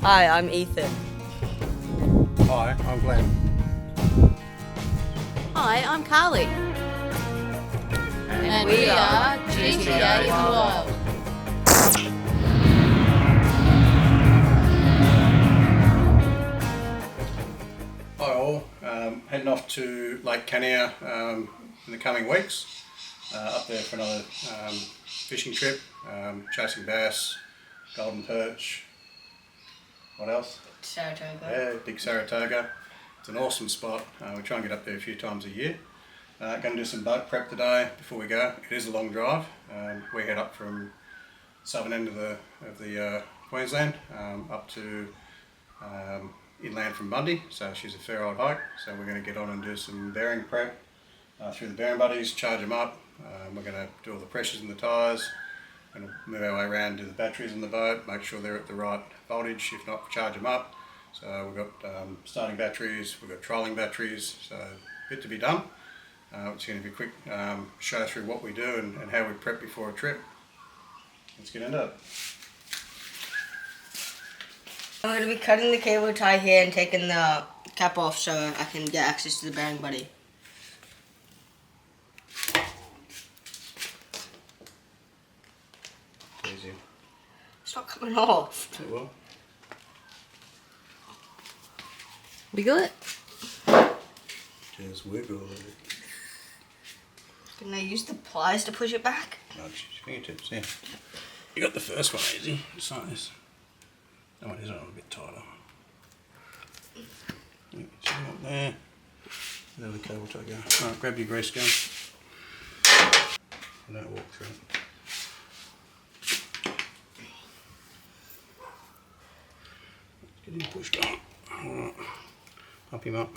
Hi, I'm Ethan. Hi, I'm Glenn. Hi, I'm Carly. And we are DJI in the Wild. Hi all, heading off to Lake Cania in the coming weeks. Up there for another fishing trip, chasing bass, golden perch. What else? Saratoga. Yeah, big Saratoga. It's an awesome spot. We try and get up there a few times a year. Going to do some boat prep today before we go. It is a long drive. We head up from southern end of the Queensland up to inland from Bundy, so she's a fair old hike. So we're going to get on and do some bearing prep through the bearing buddies, charge them up. We're going to do all the pressures in the tyres. Going to move our way around, do the batteries in the boat, make sure they're at the right voltage, if not charge them up. So we've got starting batteries, we've got trolling batteries, so a bit to be done. It's going to be a quick show through what we do and how we prep before a trip. Let's get into it. I'm going to be cutting the cable tie here and taking the cap off so I can get access to the bearing buddy. Easy. It's not coming off. It will. Wiggle it. Just wiggle it. Can I use the pliers to push it back? No, just your fingertips, yeah. You got the first one easy, just like this. That one is a bit tighter. See up there. There the cable tie go. Alright, grab your grease gun. And don't walk through it. Get him pushed on. Alright. Pump him up.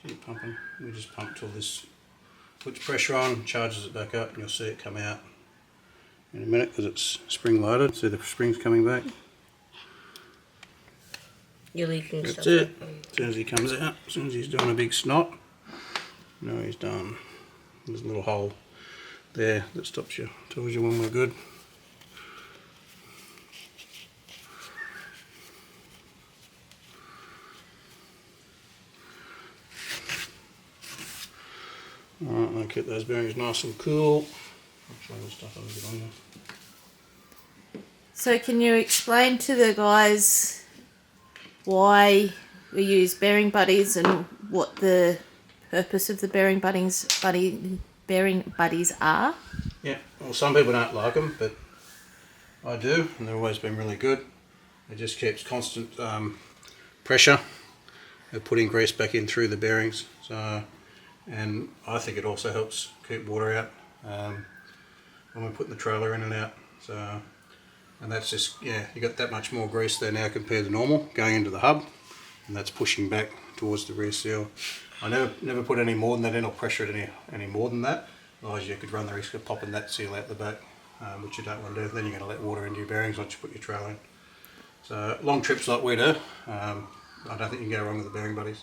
Keep pumping. We just pump till this puts pressure on, charges it back up, and you'll see it come out in a minute because it's spring loaded. See the springs coming back. You're leaking That's stuff. it. As soon as he comes out, as soon as he's doing a big snot, now he's done. There's a little hole there that stops you, tells you when we're good. Alright, I'll keep those bearings nice and cool. I'll try the stuff a little bit on you. So can you explain to the guys why we use bearing buddies and what the purpose of the bearing buddies are? Yeah, well, some people don't like them, but I do, and they've always been really good. It just keeps constant pressure of putting grease back in through the bearings. So, and I think it also helps keep water out when we're putting the trailer in and out. So, and that's just, yeah, you got that much more grease there now compared to normal going into the hub, and that's pushing back towards the rear seal. I never put any more than that in or pressure it any more than that, otherwise you could run the risk of popping that seal out the back, which you don't want to do. Then you're going to let water into your bearings once you put your trailer in. So long trips like we do, I don't think you can go wrong with the bearing buddies.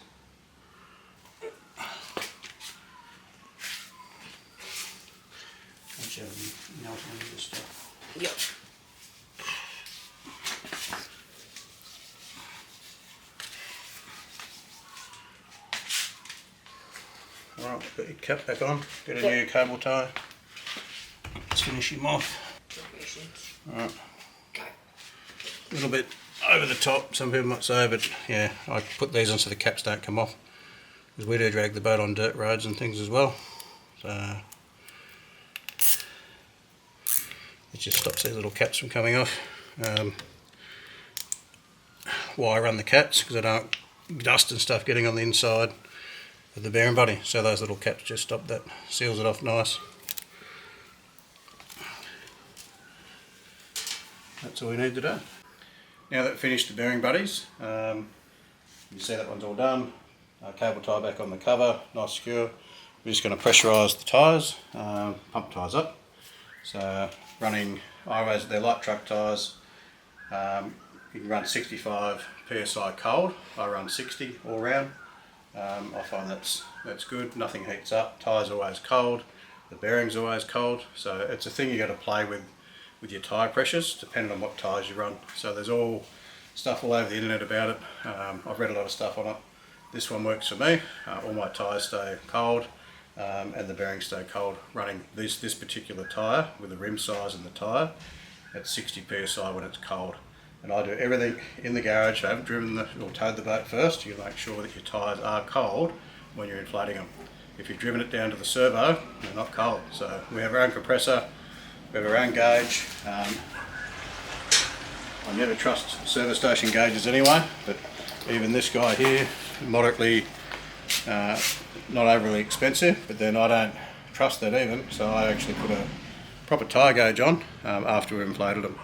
Yep. Alright, put your cap back on, get a new cable tie. Let's finish him off. Alright. A little bit over the top, some people might say, but yeah, I put these on so the caps don't come off, because we do drag the boat on dirt roads and things as well. So it just stops these little caps from coming off. Why I run the caps, because I don't want dust and stuff getting on the inside of the bearing buddy, so those little caps just stop that, seals it off nice. That's all we need to do. Now that we've finished the bearing buddies, you see that one's all done. Cable tie back on the cover, nice secure. We're just going to pressurise the tyres, pump tyres up. So running IROs, they're light truck tyres. You can run 65 PSI cold. I run 60 all round. I find that's good. Nothing heats up. Tyres always cold. The bearings always cold. So it's a thing you got to play with with your tyre pressures, depending on what tyres you run. So there's all stuff all over the internet about it. I've read a lot of stuff on it. This one works for me. All my tyres stay cold and the bearings stay cold running this particular tyre with the rim size and the tyre at 60 psi when it's cold. And I do everything in the garage. I haven't driven or towed the boat first. You make sure that your tyres are cold when you're inflating them. If you've driven it down to the servo, they're not cold. So we have our own compressor, we have our own gauge. I never trust service station gauges anyway, but even this guy here, moderately, not overly expensive, but then I don't trust that even, so I actually put a proper tyre gauge on after we've inflated them.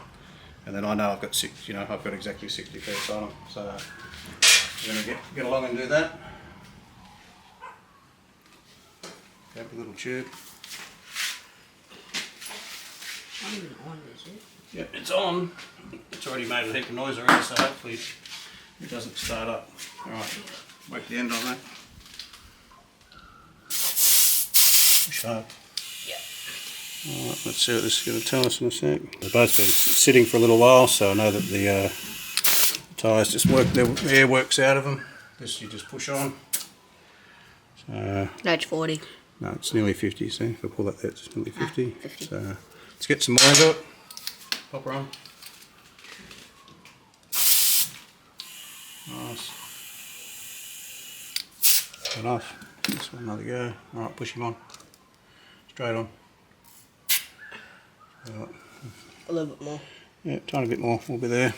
And then I know I've got I've got exactly 60 psi on them. So we're going to get along and do that. Grab a little tube. Not even on, is it? Yep, it's on. It's already made a heap of noise already, so hopefully it doesn't start up. Alright, work the end on that. Push hard. Alright, let's see what this is going to tell us in a sec. They've both been sitting for a little while, so I know that the tyres just work, the air works out of them. This you just push on. So, That's 40. no, it's nearly 50, see? If I pull that there, it's nearly 50. 50. So, let's get some more into it. Pop her on. Nice. Good enough. This one, another go. Alright, push him on. Straight on. A little bit more. Yeah, tiny bit more, we'll be there.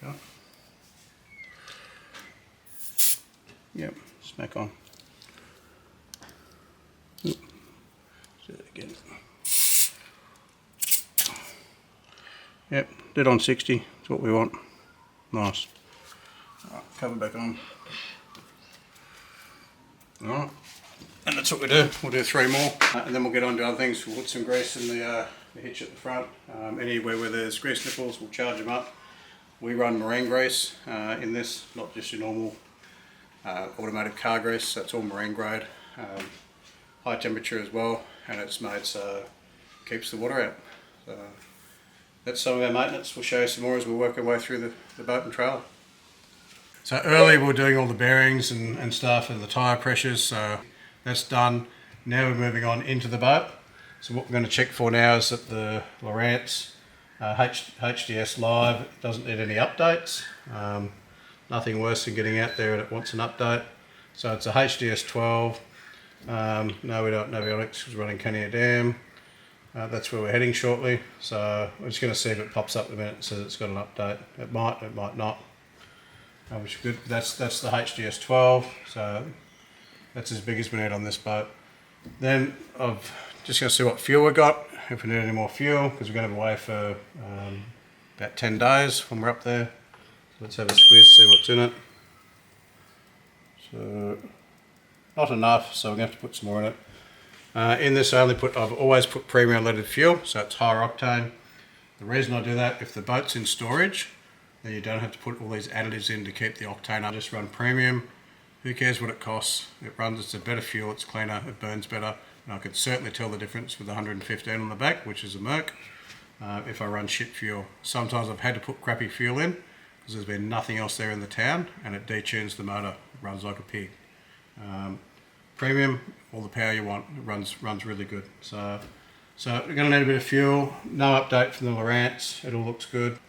Yeah. Yep, smack on. Ooh. Do that again. Yep, dead on 60, that's what we want. Nice. Alright, cover back on. Alright, and that's what we do. We'll do 3 more, and then we'll get on to other things. We'll put some grease in the hitch at the front. Anywhere where there's grease nipples, we'll charge them up. We run marine grease in this, not just your normal automotive car grease. That's all marine grade, high temperature as well, and it's made so it keeps the water out. So that's some of our maintenance. We'll show you some more as we work our way through the boat and trailer. So earlier we were doing all the bearings and stuff and the tyre pressures, so that's done. Now we're moving on into the boat. So what we're going to check for now is that the Lawrance HDS Live doesn't need any updates. Nothing worse than getting out there and it wants an update. So it's a HDS 12. No, we don't have avionics, it's running Canon Legria. That's where we're heading shortly, so we're just going to see if it pops up in a minute and says it's got an update. It might not, which is good. That's the HDS 12, so that's as big as we need on this boat. Then I'm just going to see what fuel we got, if we need any more fuel, because we're going to be away for about 10 days when we're up there. So let's have a squeeze, see what's in it. So not enough, so we're going to have to put some more in it. In this I've always put premium leaded fuel, so it's higher octane. The reason I do that, if the boat's in storage, then you don't have to put all these additives in to keep the octane up. Just run premium. Who cares what it costs? It runs, it's a better fuel, it's cleaner, it burns better. And I could certainly tell the difference with the 115 on the back, which is a Merc, if I run shit fuel. Sometimes I've had to put crappy fuel in, because there's been nothing else there in the town, and it detunes the motor. It runs like a pig. Premium, all the power you want. It runs really good. So we're going to need a bit of fuel. No update from the Lawrance. It all looks good.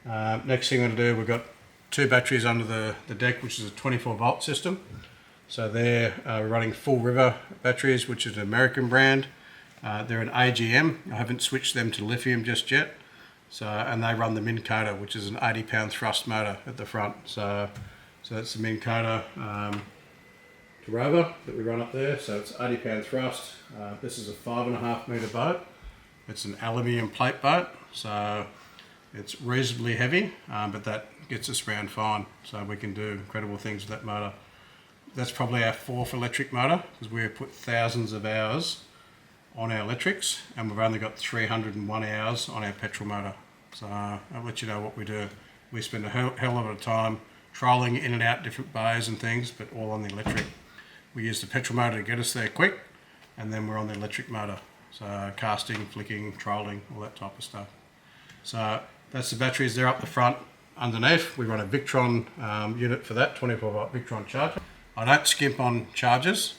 Next thing we're going to do, we've got 2 batteries under the deck, which is a 24 volt system. So they're running Full River batteries, which is an American brand. They're an AGM. I haven't switched them to lithium just yet. And they run the Minn Kota, which is an 80-pound thrust motor at the front. So that's the Minn Kota Rover that we run up there. So it's 80-pound thrust. This is a 5.5 metre boat. It's an aluminium plate boat, so it's reasonably heavy, but that gets us around fine. So we can do incredible things with that motor. That's probably our 4th electric motor, because we've put thousands of hours on our electrics, and we've only got 301 hours on our petrol motor. So I'll let you know what we do. We spend a hell of a time trolling in and out different bays and things, but all on the electric. We use the petrol motor to get us there quick, and then we're on the electric motor. So casting, flicking, trolling, all that type of stuff. So that's the batteries. They're up the front. Underneath, we run a Victron unit for that, 24 volt Victron charger. I don't skimp on chargers,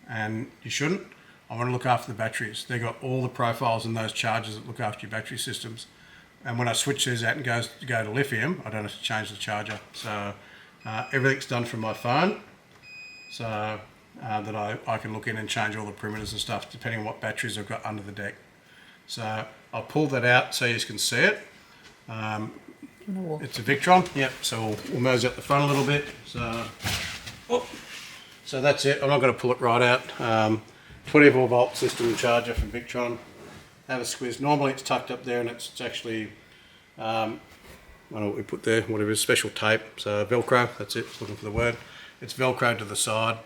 and you shouldn't. I want to look after the batteries. They've got all the profiles in those chargers that look after your battery systems. And when I switch these out and go to lithium, I don't have to change the charger. So everything's done from my phone, so that I can look in and change all the perimeters and stuff depending on what batteries I've got under the deck. So I'll pull that out so you can see it. It's a Victron, yep, so we'll move out the front a little bit. So that's it. I'm not going to pull it right out. 24 volt system charger from Victron. Have a squeeze. Normally it's tucked up there, and it's actually, I don't know what we put there, whatever it is, special tape. So Velcro, that's it, looking for the word. It's Velcro to the side,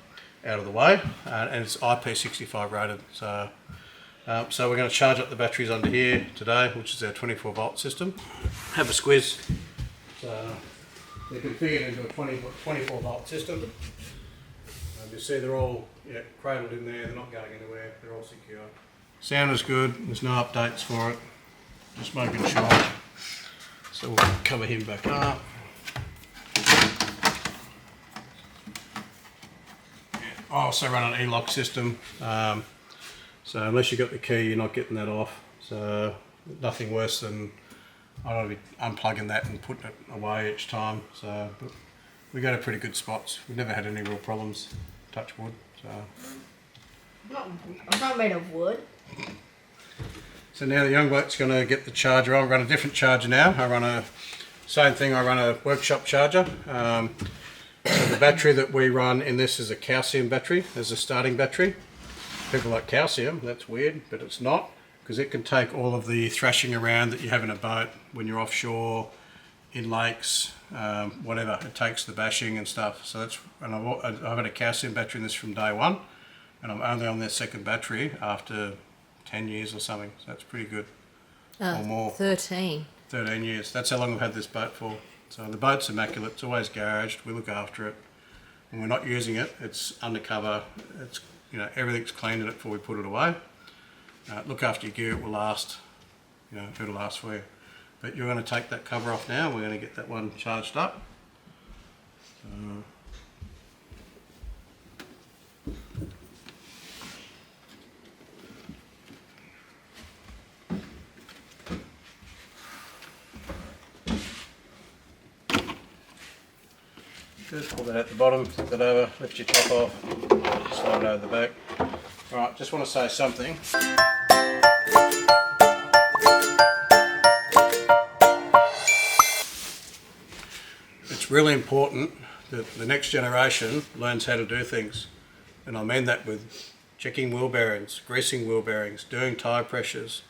out of the way, and it's IP65 rated. So we're going to charge up the batteries under here today, which is our 24 volt system. Have a squeeze. So they're configured into a 24 volt system. You see they're all cradled in there, they're not going anywhere, they're all secure. Sound is good, there's no updates for it, just making sure. So we'll cover him back up. I also run an E-lock system, so unless you've got the key you're not getting that off. So nothing worse than I don't be unplugging that and putting it away each time. So but we go to pretty good spots, we've never had any real problems, touch wood. So. I'm not made of wood. So now the young bloke's going to get the charger. I'll run a different charger now. I run a workshop charger. So the battery that we run in this is a calcium battery as a starting battery. People like calcium, that's weird, but it's not, because it can take all of the thrashing around that you have in a boat when you're offshore, in lakes, whatever. It takes the bashing and stuff. So that's, and I've had a calcium battery in this from day one, and I'm only on their second battery after 10 years or something, so that's pretty good. Or more. 13 years. That's how long I've had this boat for. So the boat's immaculate, it's always garaged, we look after it. When we're not using it, it's undercover, it's, everything's cleaned in it before we put it away. Look after your gear, it will last, it'll last for you. But you're going to take that cover off now, we're going to get that one charged up. Good, pull that out the bottom, flip that over, lift your top off, slide it over the back. Alright, just want to say something. It's really important that the next generation learns how to do things. And I mean that with checking wheel bearings, greasing wheel bearings, doing tyre pressures,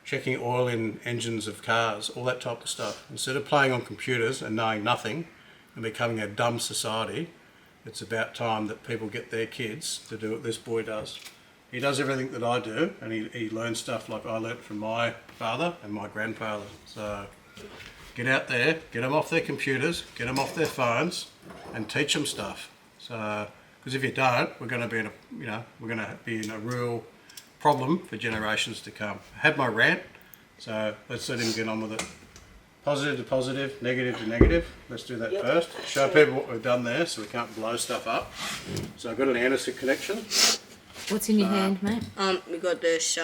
checking oil in engines of cars, all that type of stuff. Instead of playing on computers and knowing nothing and becoming a dumb society, it's about time that people get their kids to do what this boy does. He does everything that I do, and he learns stuff like I learnt from my father and my grandfather. So get out there, get them off their computers, get them off their phones, and teach them stuff. So, because if you don't, we're going to be in a real problem for generations to come. I had my rant, so let's let him get on with it. Positive to positive, negative to negative. Let's do that first. Show people what we've done there so we can't blow stuff up. So I've got an Anderson connection. What's in your hand, mate? We got this,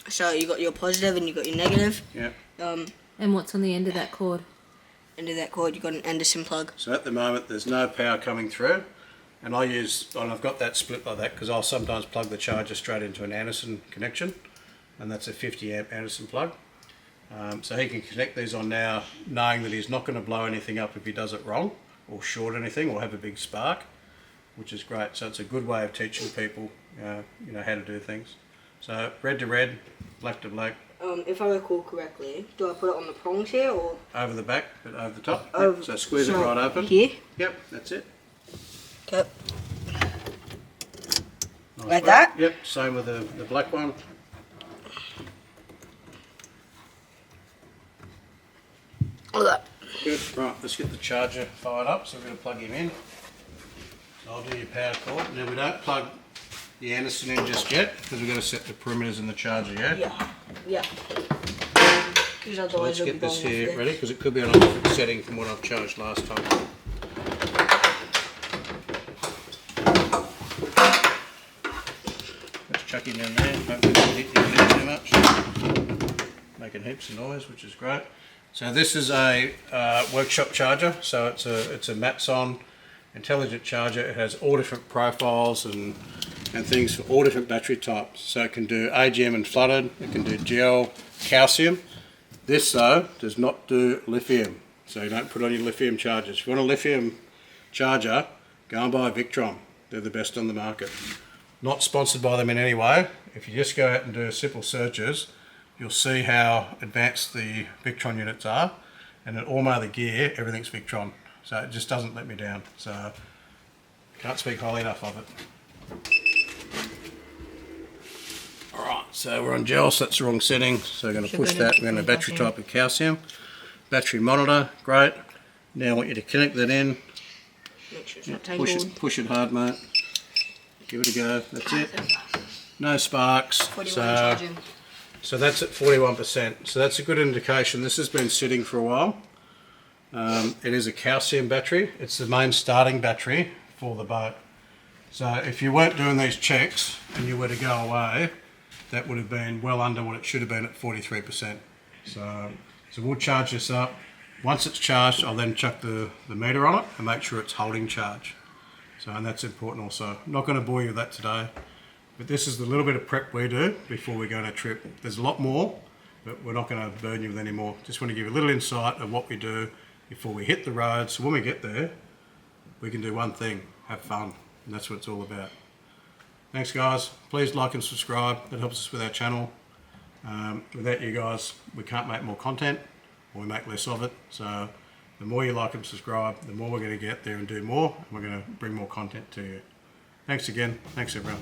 so you got your positive and you got your negative. Yeah. And what's on the end of that cord? End of that cord, you got an Anderson plug. So at the moment there's no power coming through, and I've got that split like that because I'll sometimes plug the charger straight into an Anderson connection, and that's a 50 amp Anderson plug. So he can connect these on now, knowing that he's not going to blow anything up if he does it wrong, or short anything, or have a big spark, which is great. So it's a good way of teaching people, how to do things. So red to red, black to black. If I recall correctly, do I put it on the prongs here or? Over the back, but over the top. Yep. So squeeze it right open. Here? Yep, that's it. Okay. Nice Like that? Yep, same with the black one. Look at that. Good. Right, let's get the charger fired up. So we're going to plug him in. So I'll do your power cord. Now we don't plug the Anderson in just yet because we've got to set the perimeters in the charger, yeah? Yeah. So let's get this here ready because it could be on a different setting from what I've charged last time. Let's chuck him in there. Don't hit your lid too much. Making heaps of noise, which is great. So this is a workshop charger. So it's a Maxon intelligent charger. It has all different profiles and things for all different battery types. So it can do AGM and flooded. It can do gel, calcium. This though does not do lithium, so you don't put on your lithium chargers. If you want a lithium charger, go and buy a Victron. They're the best on the market. Not sponsored by them in any way. If you just go out and do simple searches, you'll see how advanced the Victron units are, and in all my other gear, everything's Victron. So it just doesn't let me down. So can't speak highly enough of it. Alright, so we're on gel, so that's the wrong setting. So we're going to push that. We're going to battery type of calcium. Battery monitor, great. Now I want you to connect that in. Make sure it's not tangled. Push it hard, mate. Give it a go. That's it. No sparks. 41 charging. So that's at 41%. So that's a good indication. This has been sitting for a while. It is a calcium battery. It's the main starting battery for the boat. So if you weren't doing these checks and you were to go away, that would have been well under what it should have been at 43%. So we'll charge this up. Once it's charged, I'll then chuck the meter on it and make sure it's holding charge. So, and that's important also. I'm not going to bore you with that today, but this is the little bit of prep we do before we go on a trip. There's a lot more, but we're not going to burn you with any more. Just want to give you a little insight of what we do before we hit the road. So when we get there, we can do one thing, have fun, and that's what it's all about. Thanks guys, please like and subscribe, that helps us with our channel. Without you guys, we can't make more content, or we make less of it. So the more you like and subscribe, the more we're going to get there and do more, and we're going to bring more content to you. Thanks again, thanks everyone.